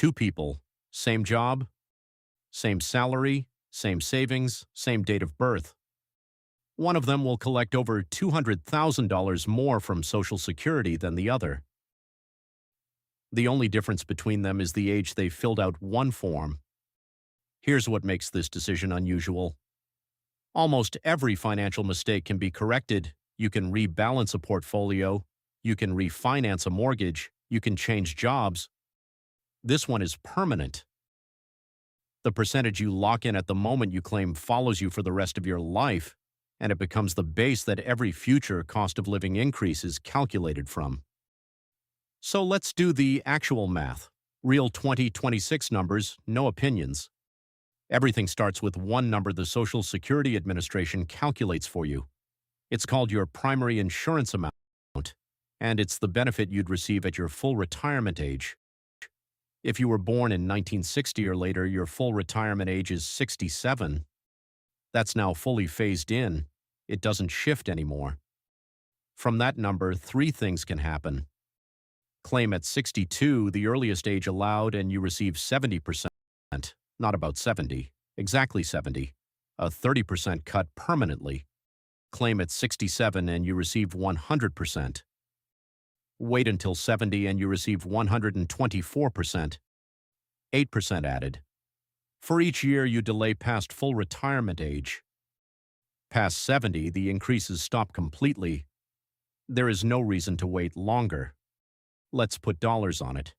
two people, same job, same salary, same savings, same date of birth. One of them will collect over $200,000 more from Social Security than the other. The only difference between them is the age they filled out one form. Here's what makes this decision unusual. Almost every financial mistake can be corrected. You can rebalance a portfolio, you can refinance a mortgage, you can change jobs. This one is permanent. The percentage you lock in at the moment you claim follows you for the rest of your life, and it becomes the base that every future cost of living increase is calculated from. So let's do the actual math. Real 2026 numbers, no opinions. Everything starts with one number the Social Security Administration calculates for you. It's called your primary insurance amount, and it's the benefit you'd receive at your full retirement age. If you were born in 1960 or later, your full retirement age is 67. That's now fully phased in. It doesn't shift anymore. From that number, three things can happen. Claim at 62, the earliest age allowed, and you receive 70%. Not about 70, exactly 70. A 30% cut permanently. Claim at 67 and you receive 100%. Wait until 70 and you receive 124%. 8% added. For each year you delay past full retirement age. Past 70, the increases stop completely. There is no reason to wait longer. Let's put dollars on it.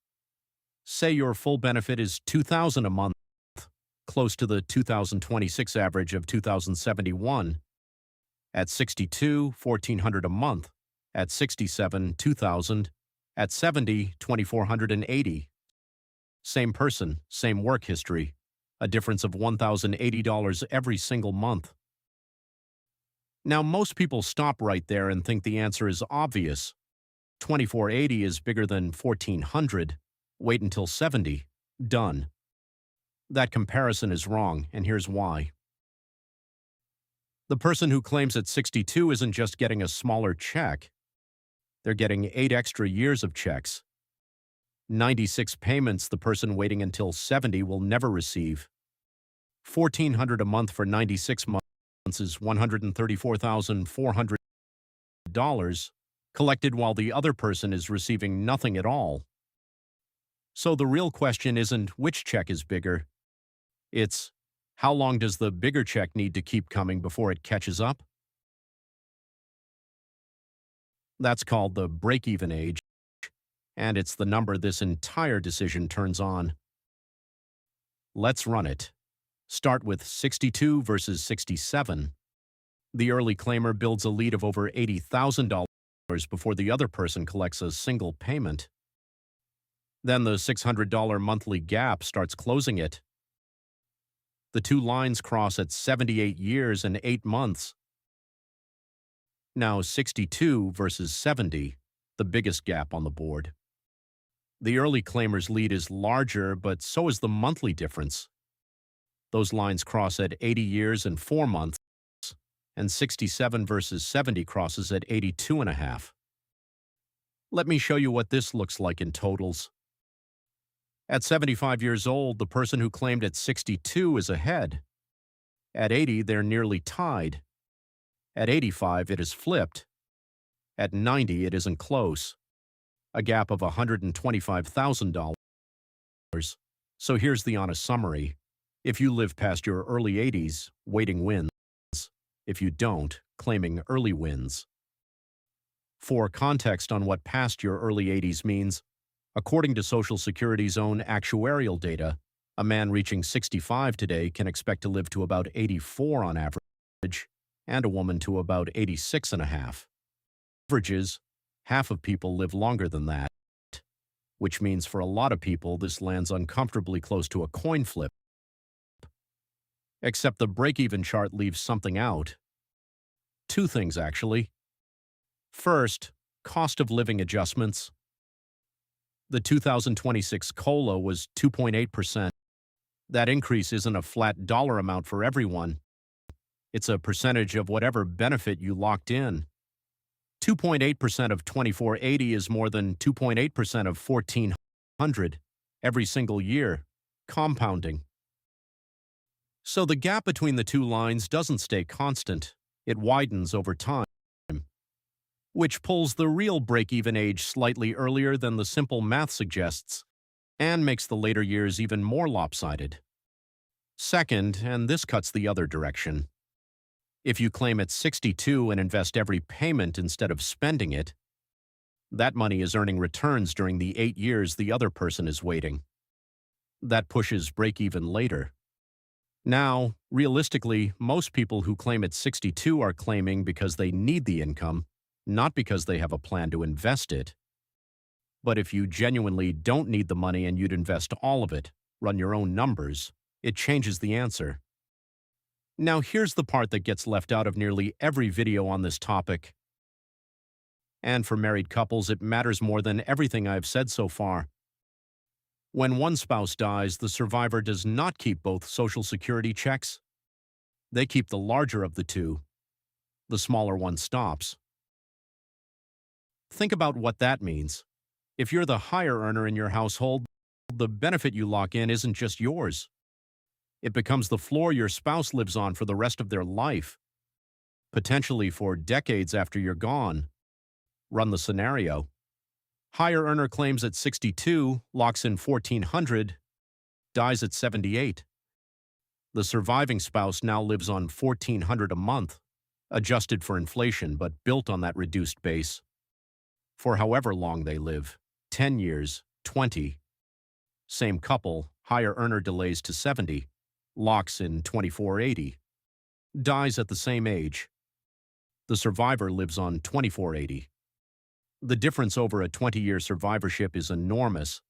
Say your full benefit is $2,000 a month, close to the 2026 average of $2,071. At 62, $1,400 a month. At 67, $2,000. At 70, $2,480. Same person, same work history. A difference of $1,080 every single month. Now, most people stop right there and think the answer is obvious. 2,480 is bigger than 1,400. Wait until 70. Done. That comparison is wrong, and here's why. The person who claims at 62 isn't just getting a smaller check. They're getting 8 extra years of checks. 96 payments the person waiting until 70 will never receive. $1,400 a month for 96 months is $134,400 collected while the other person is receiving nothing at all. So the real question isn't which check is bigger. It's, how long does the bigger check need to keep coming before it catches up? That's called the break-even age, and it's the number this entire decision turns on. Let's run it. Start with 62 versus 67. The early claimer builds a lead of over $80,000 before the other person collects a single payment. Then the $600 monthly gap starts closing it. The two lines cross at 78 years and 8 months. Now 62 versus 70, the biggest gap on the board. The early claimer's lead is larger, but so is the monthly difference. Those lines cross at 80 years and 4 months, and 67 versus 70 crosses at 82.5. Let me show you what this looks like in totals. At 75 years old, the person who claimed at 62 is ahead. At 80, they're nearly tied. At 85, it is flipped. At 90, it isn't close. A gap of $125,000. So here's the honest summary. If you live past your early 80s, waiting wins. If you don't, claiming early wins. For context on what past your early 80s means, according to Social Security's own actuarial data, a man reaching 65 today can expect to live to about 84 on average, and a woman to about 86.5. Averages, half of people live longer than that, which means for a lot of people this lands uncomfortably close to a coin flip. Except the break-even chart leaves something out. Two things, actually. First, cost of living adjustments. The 2026 COLA was 2.8%. That increase isn't a flat dollar amount for everyone. It's a percentage of whatever benefit you locked in. 2.8% of 2,480 is more than 2.8% of 1,400, every single year, compounding. So the gap between the two lines doesn't stay constant, it widens over time, which pulls the real break-even age slightly earlier than the simple math suggests and makes the later years even more lopsided. Second, and this cuts the other direction, if you claim at 62 and invest every payment instead of spending it, that money is earning returns during the 8 years the other person is waiting. That pushes break-even later. Now, realistically, most people who claim at 62 are claiming because they need the income, not because they have a plan to invest it. But if you genuinely don't need the money and you'd invest all of it, run your own numbers, it changes the answer. Now here's the part that gets left out of nearly every video on this topic. And for married couples, it matters more than everything I've said so far. When one spouse dies, the survivor does not keep both Social Security checks. They keep the larger of the two. The smaller one stops. Think about what that means. If you're the higher earner in your household, the benefit you lock in isn't just yours. It becomes the floor your spouse lives on for the rest of their life, potentially for decades after you're gone. Run the scenario. Higher earner claims at 62, locks in $1,400, dies at 78. The surviving spouse now lives on $1,400 a month, adjusted for inflation but built on that reduced base, for however long they live, 10 years, 20. Same couple, higher earner delays to 70, locks in $2,480, dies at the same age. The survivor lives on $2,480. The difference over a 20-year survivorship is enormous,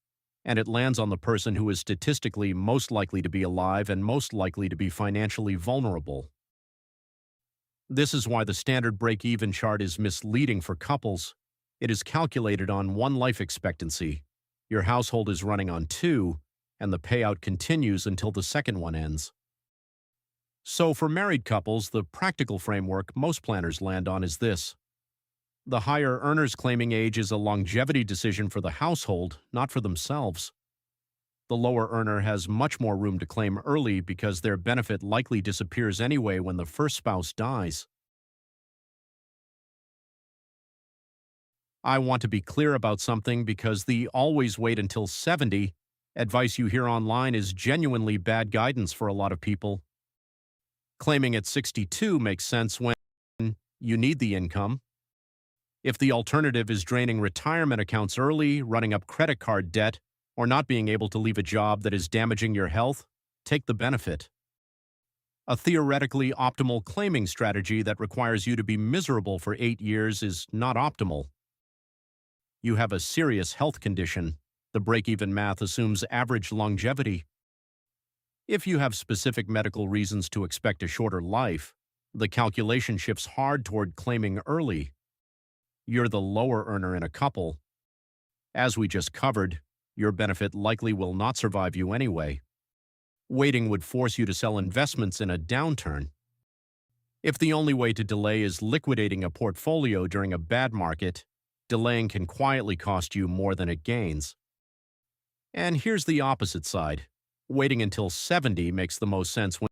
and it lands on the person who is statistically most likely to be alive and most likely to be financially vulnerable. This is why the standard break-even chart is misleading for couples. It is calculated on one life expectancy. Your household is running on two, and the payout continues until the second one ends. So for married couples, the practical framework most planners land on is this. The higher earner's claiming age is a longevity decision for the household, not for themselves. The lower earner has much more room to claim early because their benefit likely disappears anyway when the first spouse dies. I want to be clear about something because the always wait until 70 advice you hear online is genuinely bad guidance for a lot of people. Claiming at 62 makes sense when you need the income. If the alternative is draining retirement accounts early, running up credit card debt, or not being able to leave a job that is damaging your health, take the benefit. A theoretically optimal claiming strategy that requires you to be miserable for 8 years is not optimal. You have a serious health condition. The break-even math assumes average longevity. If you have specific medical reasons to expect a shorter life, the calculation shifts hard toward claiming early. You're the lower earner in a couple. As we just covered, your benefit likely will not survive you anyway. Waiting would force you to sell investments in a downturn. If the only way to delay is liquidating a portfolio during a bad market, delaying can quietly cost you more than it gains. And here's the opposite side. Waiting until 70 makes the most sense when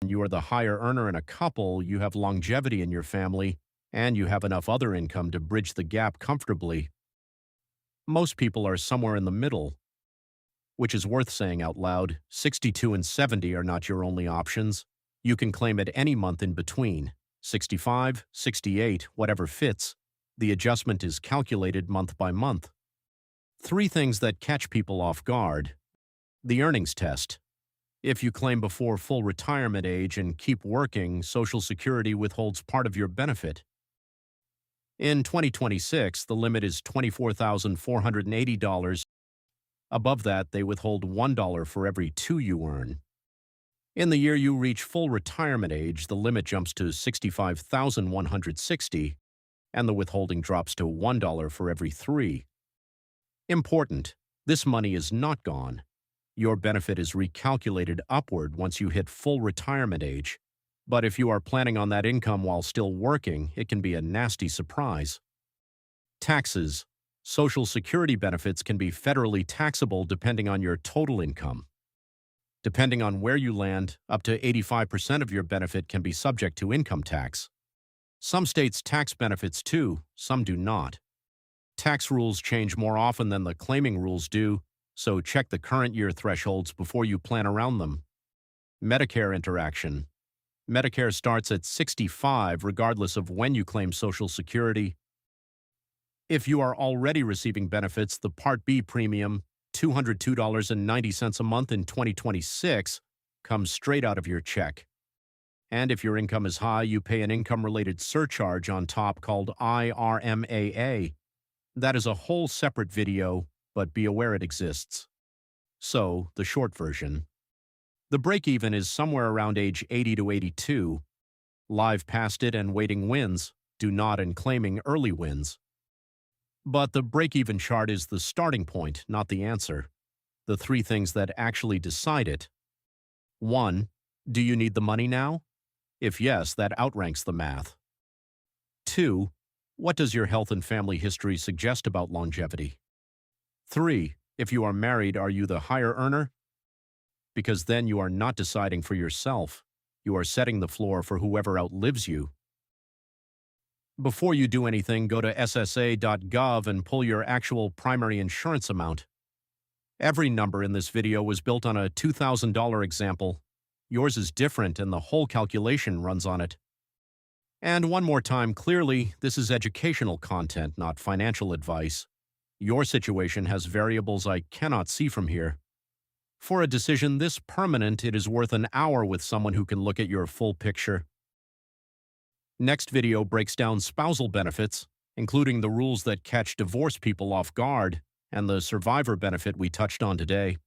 you are the higher earner in a couple, you have longevity in your family, and you have enough other income to bridge the gap comfortably. Most people are somewhere in the middle, which is worth saying out loud. 62 and 70 are not your only options. You can claim at any month in between, 65, 68, whatever fits. The adjustment is calculated month by month. 3 things that catch people off guard. The earnings test. If you claim before full retirement age and keep working, Social Security withholds part of your benefit. In 2026, the limit is $24,480. Above that, they withhold $1 for every 2 you earn. In the year you reach full retirement age, the limit jumps to $65,160, and the withholding drops to $1 for every 3. Important, this money is not gone. Your benefit is recalculated upward once you hit full retirement age. But if you are planning on that income while still working, it can be a nasty surprise. Taxes. Social Security benefits can be federally taxable depending on your total income. Depending on where you land, up to 85% of your benefit can be subject to income tax. Some states tax benefits too, some do not. Tax rules change more often than the claiming rules do, so check the current year thresholds before you plan around them. Medicare interaction. Medicare starts at 65 regardless of when you claim Social Security. If you are already receiving benefits, the Part B premium, $202.90 a month in 2026, comes straight out of your check. And if your income is high, you pay an income-related surcharge on top called IRMAA. That is a whole separate video, but be aware it exists. So, the short version. The break-even is somewhere around age 80 to 82. Live past it and waiting wins, do not and claiming early wins. But the break-even chart is the starting point, not the answer. The three things that actually decide it. 1. Do you need the money now? If yes, that outranks the math. 2. What does your health and family history suggest about longevity? 3. If you are married, are you the higher earner? Because then you are not deciding for yourself. You are setting the floor for whoever outlives you. Before you do anything, go to ssa.gov and pull your actual primary insurance amount. Every number in this video was built on a $2,000 example. Yours is different and the whole calculation runs on it. And one more time, clearly, this is educational content, not financial advice. Your situation has variables I cannot see from here. For a decision this permanent, it is worth an hour with someone who can look at your full picture. Next video breaks down spousal benefits, including the rules that catch divorced people off guard, and the survivor benefit we touched on today.